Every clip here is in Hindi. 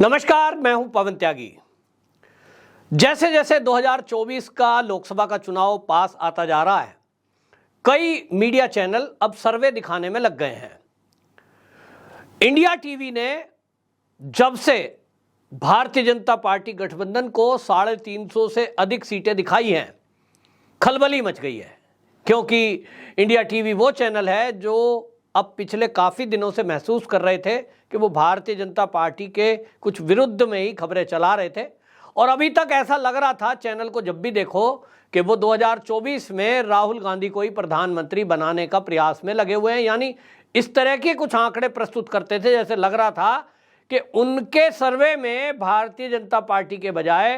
नमस्कार, मैं हूं पवन त्यागी। जैसे जैसे 2024 का लोकसभा का चुनाव पास आता जा रहा है, कई मीडिया चैनल अब सर्वे दिखाने में लग गए हैं। इंडिया टीवी ने जब से भारतीय जनता पार्टी गठबंधन को 350 से अधिक सीटें दिखाई हैं, खलबली मच गई है। क्योंकि इंडिया टीवी वो चैनल है जो अब पिछले काफ़ी दिनों से महसूस कर रहे थे कि वो भारतीय जनता पार्टी के कुछ विरुद्ध में ही खबरें चला रहे थे। और अभी तक ऐसा लग रहा था चैनल को जब भी देखो कि वो 2024 में राहुल गांधी को ही प्रधानमंत्री बनाने का प्रयास में लगे हुए हैं। यानी इस तरह के कुछ आंकड़े प्रस्तुत करते थे, जैसे लग रहा था कि उनके सर्वे में भारतीय जनता पार्टी के बजाय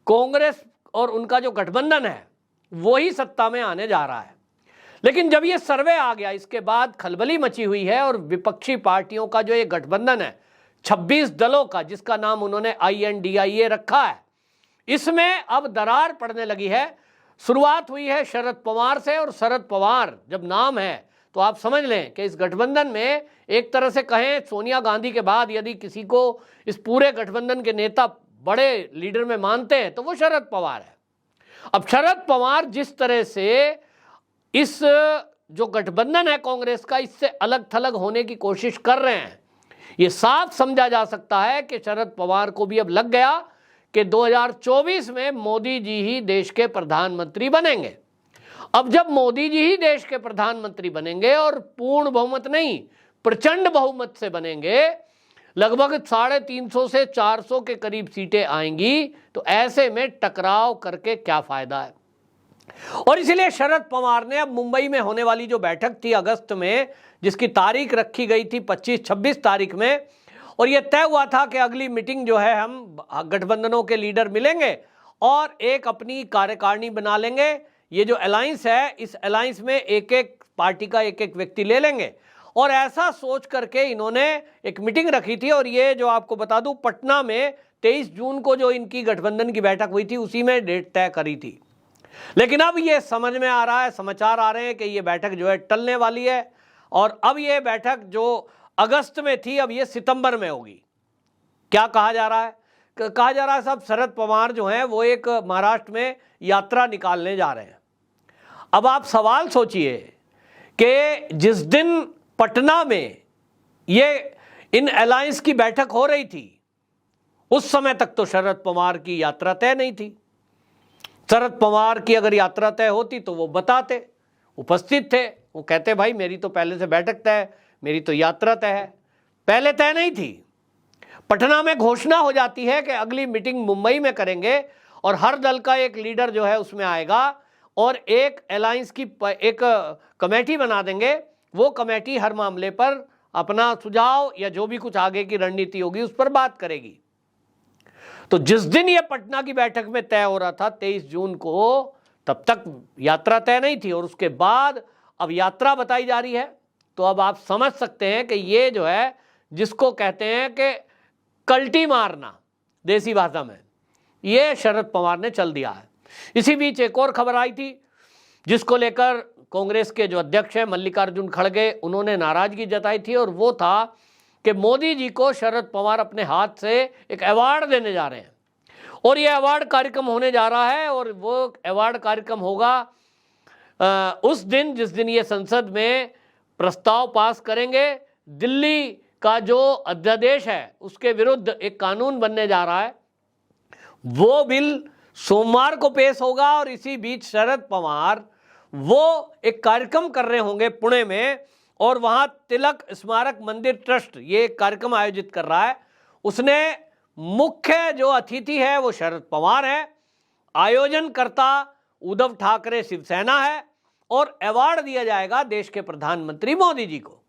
कांग्रेस और उनका जो गठबंधन है वो ही सत्ता में आने जा रहा है। लेकिन जब ये सर्वे आ गया, इसके बाद खलबली मची हुई है और विपक्षी पार्टियों का जो ये गठबंधन है 26 दलों का, जिसका नाम उन्होंने INDIA रखा है, इसमें अब दरार पड़ने लगी है। शुरुआत हुई है शरद पवार से, और शरद पवार जब नाम है तो आप समझ लें कि इस गठबंधन में एक तरह से कहें सोनिया गांधी के बाद यदि किसी को इस पूरे गठबंधन के नेता बड़े लीडर में मानते हैं तो वो शरद पवार है। अब शरद पवार जिस तरह से इस जो गठबंधन है कांग्रेस का, इससे अलग थलग होने की कोशिश कर रहे हैं, ये साफ समझा जा सकता है कि शरद पवार को भी अब लग गया कि 2024 में मोदी जी ही देश के प्रधानमंत्री बनेंगे। अब जब मोदी जी ही देश के प्रधानमंत्री बनेंगे और पूर्ण बहुमत नहीं प्रचंड बहुमत से बनेंगे, लगभग 350 से 400 के करीब सीटें आएंगी, तो ऐसे में टकराव करके क्या फायदा है। और इसीलिए शरद पवार ने अब मुंबई में होने वाली जो बैठक थी अगस्त में, जिसकी तारीख रखी गई थी 25-26 तारीख में, और यह तय हुआ था कि अगली मीटिंग जो है हम गठबंधनों के लीडर मिलेंगे और एक अपनी कार्यकारिणी बना लेंगे। ये जो अलायंस है, इस अलायंस में एक एक पार्टी का एक एक व्यक्ति ले लेंगे, और ऐसा सोच करके इन्होंने एक मीटिंग रखी थी। और ये जो आपको बता दूं, पटना में 23 जून को जो इनकी गठबंधन की बैठक हुई थी, उसी में डेट तय करी थी। लेकिन अब ये समझ में आ रहा है, समाचार आ रहे हैं कि ये बैठक जो है टलने वाली है, और अब ये बैठक जो अगस्त में थी अब ये सितंबर में होगी। क्या कहा जा रहा है? कहा जा रहा है साहब, शरद पवार जो हैं वो एक महाराष्ट्र में यात्रा निकालने जा रहे हैं। अब आप सवाल सोचिए कि जिस दिन पटना में ये इन अलायंस की बैठक हो रही थी, उस समय तक तो शरद पवार की यात्रा तय नहीं थी। शरद पवार की अगर यात्रा तय होती तो वो बताते, उपस्थित थे, वो कहते भाई मेरी तो पहले से बैठक तय है, मेरी तो यात्रा तय है। पहले तय नहीं थी। पटना में घोषणा हो जाती है कि अगली मीटिंग मुंबई में करेंगे और हर दल का एक लीडर जो है उसमें आएगा और एक अलायंस की एक कमेटी बना देंगे। वो कमेटी हर मामले पर अपना सुझाव या जो भी कुछ आगे की रणनीति होगी उस पर बात करेगी। तो जिस दिन ये पटना की बैठक में तय हो रहा था 23 जून को, तब तक यात्रा तय नहीं थी, और उसके बाद अब यात्रा बताई जा रही है। तो अब आप समझ सकते हैं कि ये जो है, जिसको कहते हैं कि कल्टी मारना देसी भाषा में, ये शरद पवार ने चल दिया है। इसी बीच एक और खबर आई थी जिसको लेकर कांग्रेस के जो अध्यक्ष हैं मल्लिकार्जुन खड़गे, उन्होंने नाराजगी जताई थी, और वो था कि मोदी जी को शरद पवार अपने हाथ से एक अवार्ड देने जा रहे हैं। और ये अवार्ड कार्यक्रम होने जा रहा है, और वो अवार्ड कार्यक्रम होगा उस दिन जिस दिन ये संसद में प्रस्ताव पास करेंगे। दिल्ली का जो अध्यादेश है उसके विरुद्ध एक कानून बनने जा रहा है, वो बिल सोमवार को पेश होगा। और इसी बीच शरद पवार वो एक कार्यक्रम कर रहे होंगे पुणे में, और वहाँ तिलक स्मारक मंदिर ट्रस्ट ये कार्यक्रम आयोजित कर रहा है। उसने मुख्य जो अतिथि है वो शरद पवार है, आयोजनकर्ता उद्धव ठाकरे शिवसेना है, और अवार्ड दिया जाएगा देश के प्रधानमंत्री मोदी जी को।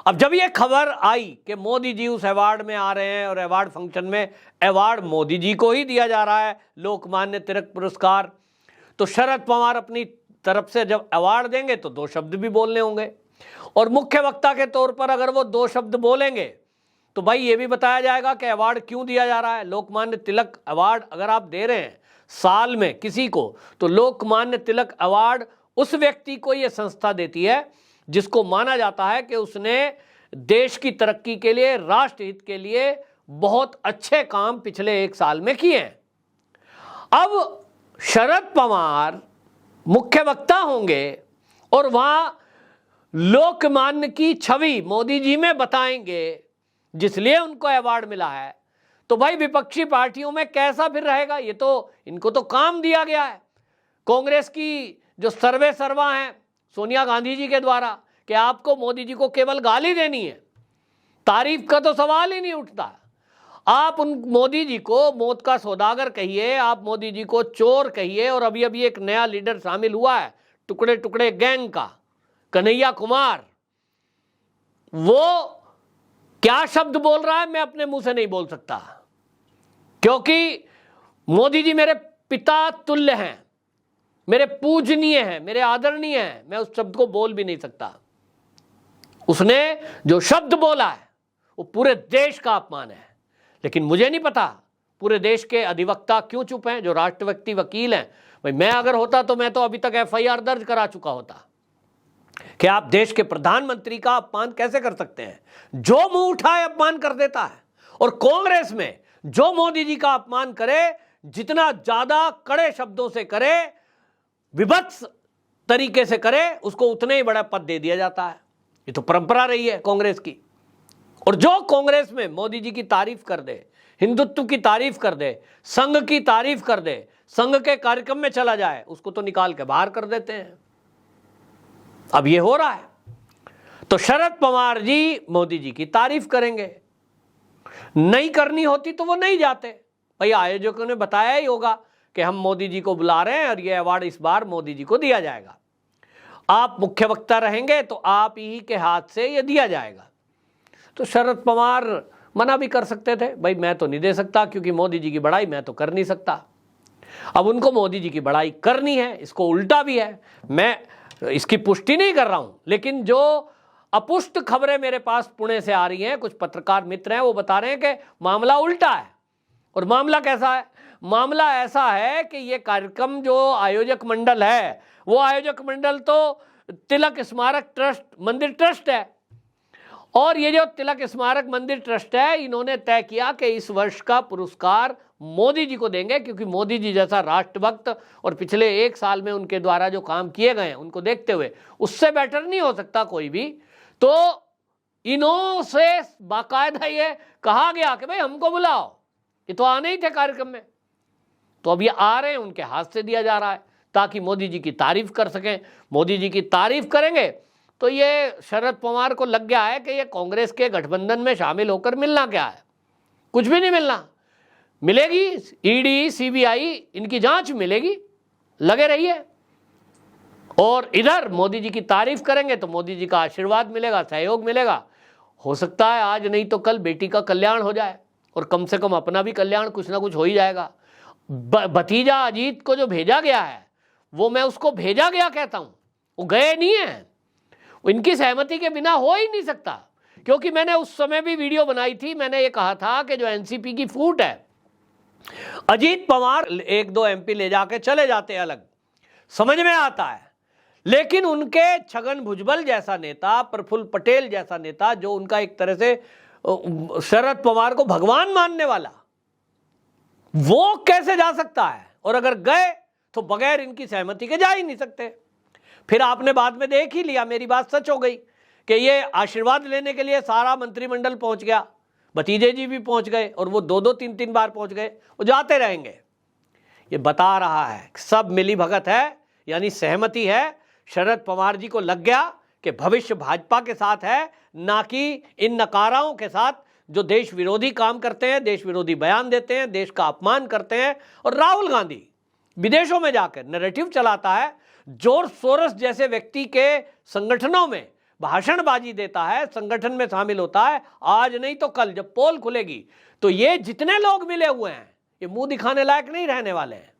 अब जब ये खबर आई कि मोदी जी उस अवार्ड में आ रहे हैं और अवार्ड फंक्शन में अवार्ड मोदी जी को ही दिया जा रहा है, लोकमान्य तिलक पुरस्कार, तो शरद पवार अपनी तरफ से जब अवार्ड देंगे तो 2 शब्द भी बोलने होंगे। और मुख्य वक्ता के तौर पर अगर वो 2 शब्द बोलेंगे तो भाई ये भी बताया जाएगा कि अवार्ड क्यों दिया जा रहा है। लोकमान्य तिलक अवार्ड अगर आप दे रहे हैं साल में किसी को, तो लोकमान्य तिलक अवार्ड उस व्यक्ति को ये संस्था देती है जिसको माना जाता है कि उसने देश की तरक्की के लिए, राष्ट्र हित के लिए बहुत अच्छे काम पिछले 1 साल में किए हैं। अब शरद पवार मुख्य वक्ता होंगे और वहां लोकमान्य की छवि मोदी जी में बताएंगे, जिसलिए उनको अवार्ड मिला है। तो भाई विपक्षी पार्टियों में कैसा फिर रहेगा? ये तो इनको तो काम दिया गया है। कांग्रेस की जो सर्वे सर्वा हैं सोनिया गांधी जी के द्वारा कि आपको मोदी जी को केवल गाली देनी है, तारीफ का तो सवाल ही नहीं उठता। आप उन मोदी जी को मौत का सौदागर कहिए, आप मोदी जी को चोर कहिए, और अभी अभी एक नया लीडर शामिल हुआ है टुकड़े टुकड़े गैंग का, कन्हैया कुमार, वो क्या शब्द बोल रहा है मैं अपने मुंह से नहीं बोल सकता, क्योंकि मोदी जी मेरे पिता तुल्य हैं, मेरे पूजनीय हैं, मेरे आदरणीय हैं, मैं उस शब्द को बोल भी नहीं सकता। उसने जो शब्द बोला है वो पूरे देश का अपमान है। लेकिन मुझे नहीं पता पूरे देश के अधिवक्ता क्यों चुप हैं, जो राष्ट्रपति वकील हैं। भाई मैं अगर होता तो मैं तो अभी तक FIR दर्ज करा चुका होता कि आप देश के प्रधानमंत्री का अपमान कैसे कर सकते हैं। जो मुंह उठाए अपमान कर देता है। और कांग्रेस में जो मोदी जी का अपमान करे, जितना ज्यादा कड़े शब्दों से करे, विभत्स तरीके से करे, उसको उतने ही बड़ा पद दे दिया जाता है। ये तो परंपरा रही है कांग्रेस की। और जो कांग्रेस में मोदी जी की तारीफ कर दे, हिंदुत्व की तारीफ कर दे, संघ की तारीफ कर दे, संघ के कार्यक्रम में चला जाए, उसको तो निकाल के बाहर कर देते हैं। अब ये हो रहा है। तो शरद पवार जी मोदी जी की तारीफ करेंगे, नहीं करनी होती तो वो नहीं जाते। भाई आयोजकों ने बताया ही होगा कि हम मोदी जी को बुला रहे हैं और ये अवार्ड इस बार मोदी जी को दिया जाएगा, आप मुख्य वक्ता रहेंगे तो आप ही के हाथ से ये दिया जाएगा। तो शरद पवार मना भी कर सकते थे, भाई मैं तो नहीं दे सकता क्योंकि मोदी जी की बड़ाई मैं तो कर नहीं सकता। अब उनको मोदी जी की बड़ाई करनी है, इसको उल्टा भी है। मैं इसकी पुष्टि नहीं कर रहा हूं, लेकिन जो अपुष्ट खबरें मेरे पास पुणे से आ रही हैं, कुछ पत्रकार मित्र हैं वो बता रहे हैं कि मामला उल्टा है। और मामला कैसा है? मामला ऐसा है कि ये कार्यक्रम जो आयोजक मंडल है, वो आयोजक मंडल तो तिलक स्मारक ट्रस्ट मंदिर ट्रस्ट है, और ये जो तिलक स्मारक मंदिर ट्रस्ट है, इन्होंने तय किया कि इस वर्ष का पुरस्कार मोदी जी को देंगे, क्योंकि मोदी जी जैसा राष्ट्रभक्त और पिछले 1 साल में उनके द्वारा जो काम किए गए हैं उनको देखते हुए उससे बेटर नहीं हो सकता कोई भी। तो इन्हों से बाकायदा ये कहा गया कि भाई हमको बुलाओ, ये तो आने ही थे कार्यक्रम में। तो अब ये आ रहे हैं, उनके हाथ से दिया जा रहा है ताकि मोदी जी की तारीफ कर सकें। मोदी जी की तारीफ करेंगे तो ये शरद पवार को लग गया है कि ये कांग्रेस के गठबंधन में शामिल होकर मिलना क्या है, कुछ भी नहीं मिलना। मिलेगी ईडी CBI इनकी जांच मिलेगी, लगे रहिए। और इधर मोदी जी की तारीफ करेंगे तो मोदी जी का आशीर्वाद मिलेगा, सहयोग मिलेगा। हो सकता है आज नहीं तो कल बेटी का कल्याण हो जाए, और कम से कम अपना भी कल्याण कुछ ना कुछ हो ही जाएगा। भतीजा अजीत को जो भेजा गया है, वो मैं उसको भेजा गया कहता हूं, वो गए नहीं है। इनकी सहमति के बिना हो ही नहीं सकता, क्योंकि मैंने उस समय भी वीडियो बनाई थी। मैंने ये कहा था कि जो NCP की फूट है, अजीत पवार 1-2 MP ले जाके चले जाते हैं अलग, समझ में आता है। लेकिन उनके छगन भुजबल जैसा नेता, प्रफुल्ल पटेल जैसा नेता, जो उनका एक तरह से शरद पवार को भगवान मानने वाला, वो कैसे जा सकता है? और अगर गए तो बगैर इनकी सहमति के जा ही नहीं सकते। फिर आपने बाद में देख ही लिया, मेरी बात सच हो गई कि ये आशीर्वाद लेने के लिए सारा मंत्रिमंडल पहुंच गया, भतीजे जी भी पहुंच गए, और वो 2-2 3-3 बार पहुंच गए, वो जाते रहेंगे। ये बता रहा है सब मिली भगत है, यानी सहमति है। शरद पवार जी को लग गया कि भविष्य भाजपा के साथ है, ना कि इन नकाराओं के साथ जो देश विरोधी काम करते हैं, देश विरोधी बयान देते हैं, देश का अपमान करते हैं। और राहुल गांधी विदेशों में जाकर नैरेटिव चलाता है, जॉर्ज सोरोस जैसे व्यक्ति के संगठनों में भाषणबाजी देता है, संगठन में शामिल होता है। आज नहीं तो कल जब पोल खुलेगी तो ये जितने लोग मिले हुए हैं, ये मुंह दिखाने लायक नहीं रहने वाले हैं।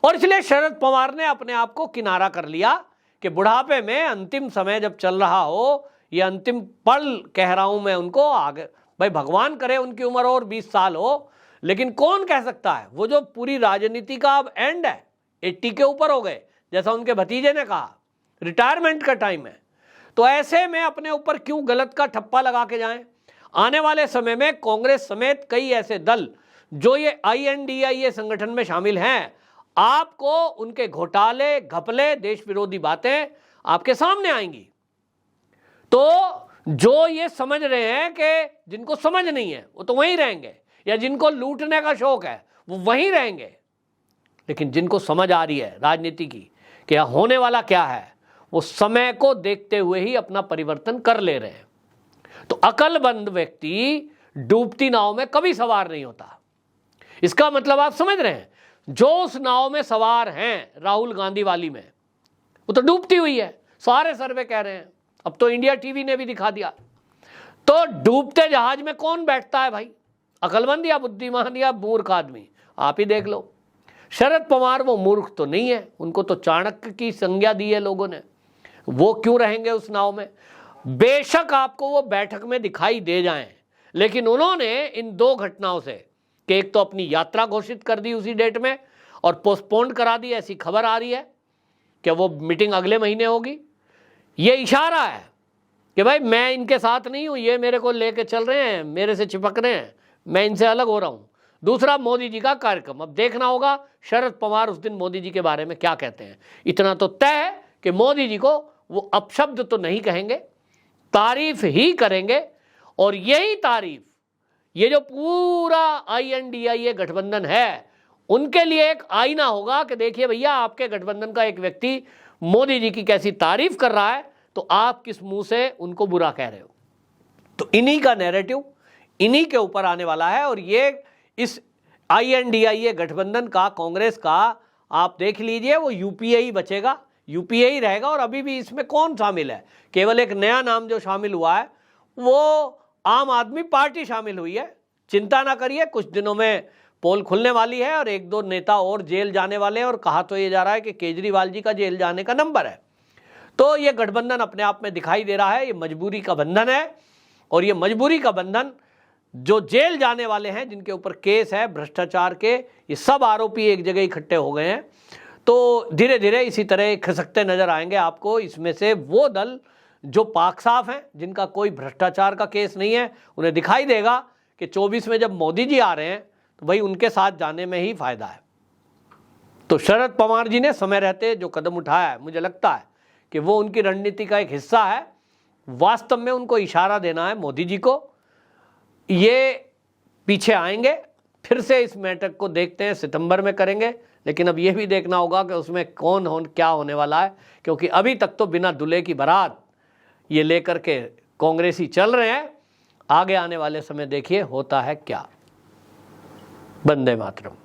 और इसलिए शरद पवार ने अपने आप को किनारा कर लिया कि बुढ़ापे में अंतिम समय जब चल रहा हो, ये अंतिम पल कह रहा हूं मैं उनको, आगे भाई भगवान करे उनकी उम्र और 20 साल हो, लेकिन कौन कह सकता है, वो जो पूरी राजनीति का अब एंड है, 80 के ऊपर हो गए, जैसा उनके भतीजे ने कहा, रिटायरमेंट का टाइम है। तो ऐसे में अपने ऊपर क्यों गलत का ठप्पा लगा के जाएं? आने वाले समय में कांग्रेस समेत कई ऐसे दल जो ये INDIA संगठन में शामिल हैं, आपको उनके घोटाले, घपले, देश विरोधी बातें आपके सामने आएंगी। तो जो ये समझ रहे हैं कि जिनको समझ नहीं है वो तो वहीं रहेंगे, या जिनको लूटने का शौक है वो वहीं रहेंगे, लेकिन जिनको समझ आ रही है राजनीति की कि होने वाला क्या है, वो समय को देखते हुए ही अपना परिवर्तन कर ले रहे हैं। तो अकलमंद व्यक्ति डूबती नाव में कभी सवार नहीं होता। इसका मतलब आप समझ रहे हैं, जो उस नाव में सवार हैं राहुल गांधी वाली में, वो तो डूबती हुई है, सारे सर्वे कह रहे हैं। अब तो इंडिया टीवी ने भी दिखा दिया। तो डूबते जहाज में कौन बैठता है भाई, अकलमंद या बुद्धिमान या मूर्ख आदमी? आप ही देख लो। शरद पवार वो मूर्ख तो नहीं है, उनको तो चाणक्य की संज्ञा दी है लोगों ने। वो क्यों रहेंगे उस नाव में? बेशक आपको वो बैठक में दिखाई दे जाएं, लेकिन उन्होंने इन दो घटनाओं से, कि एक तो अपनी यात्रा घोषित कर दी उसी डेट में और पोस्टपोन करा दी, ऐसी खबर आ रही है कि वो मीटिंग अगले महीने होगी। ये इशारा है कि भाई मैं इनके साथ नहीं हूं, ये मेरे को लेके चल रहे हैं, मेरे से चिपक रहे हैं, मैं इनसे अलग हो रहा हूं। दूसरा, मोदी जी का कार्यक्रम, अब देखना होगा शरद पवार उस दिन मोदी जी के बारे में क्या कहते हैं। इतना तो तय है कि मोदी जी को वो अपशब्द तो नहीं कहेंगे, तारीफ ही करेंगे। और यही तारीफ, ये जो पूरा INDIA गठबंधन है, उनके लिए एक आईना होगा कि देखिए भैया, आपके गठबंधन का एक व्यक्ति मोदी जी की कैसी तारीफ कर रहा है, तो आप किस मुंह से उनको बुरा कह रहे हो। तो इन्हीं का नैरेटिव इन्हीं के ऊपर आने वाला है। और ये इस INDIA गठबंधन का, कांग्रेस का, आप देख लीजिए, वो UPA ही बचेगा, UPA ही रहेगा। और अभी भी इसमें कौन शामिल है? केवल एक नया नाम जो शामिल हुआ है वो आम आदमी पार्टी शामिल हुई है। चिंता ना करिए, कुछ दिनों में पोल खुलने वाली है और एक दो नेता और जेल जाने वाले हैं। और कहा तो ये जा रहा है कि केजरीवाल जी का जेल जाने का नंबर है। तो ये गठबंधन अपने आप में दिखाई दे रहा है, ये मजबूरी का बंधन है। और ये मजबूरी का बंधन, जो जेल जाने वाले हैं, जिनके ऊपर केस है भ्रष्टाचार के, ये सब आरोपी एक जगह इकट्ठे हो गए हैं। तो धीरे धीरे इसी तरह खिसकते नजर आएंगे आपको। इसमें से वो दल जो पाक साफ हैं, जिनका कोई भ्रष्टाचार का केस नहीं है, उन्हें दिखाई देगा कि 24 में जब मोदी जी आ रहे हैं तो भाई उनके साथ जाने में ही फायदा है। तो शरद पवार जी ने समय रहते जो कदम उठाया है, मुझे लगता है कि वो उनकी रणनीति का एक हिस्सा है। वास्तव में उनको इशारा देना है मोदी जी को। ये पीछे आएंगे, फिर से इस मैटर को देखते हैं, सितंबर में करेंगे। लेकिन अब ये भी देखना होगा कि उसमें क्या होने वाला है, क्योंकि अभी तक तो बिना दूल्हे की बारात ये लेकर के कांग्रेसी चल रहे हैं। आगे आने वाले समय देखिए होता है क्या। वंदे मातरम।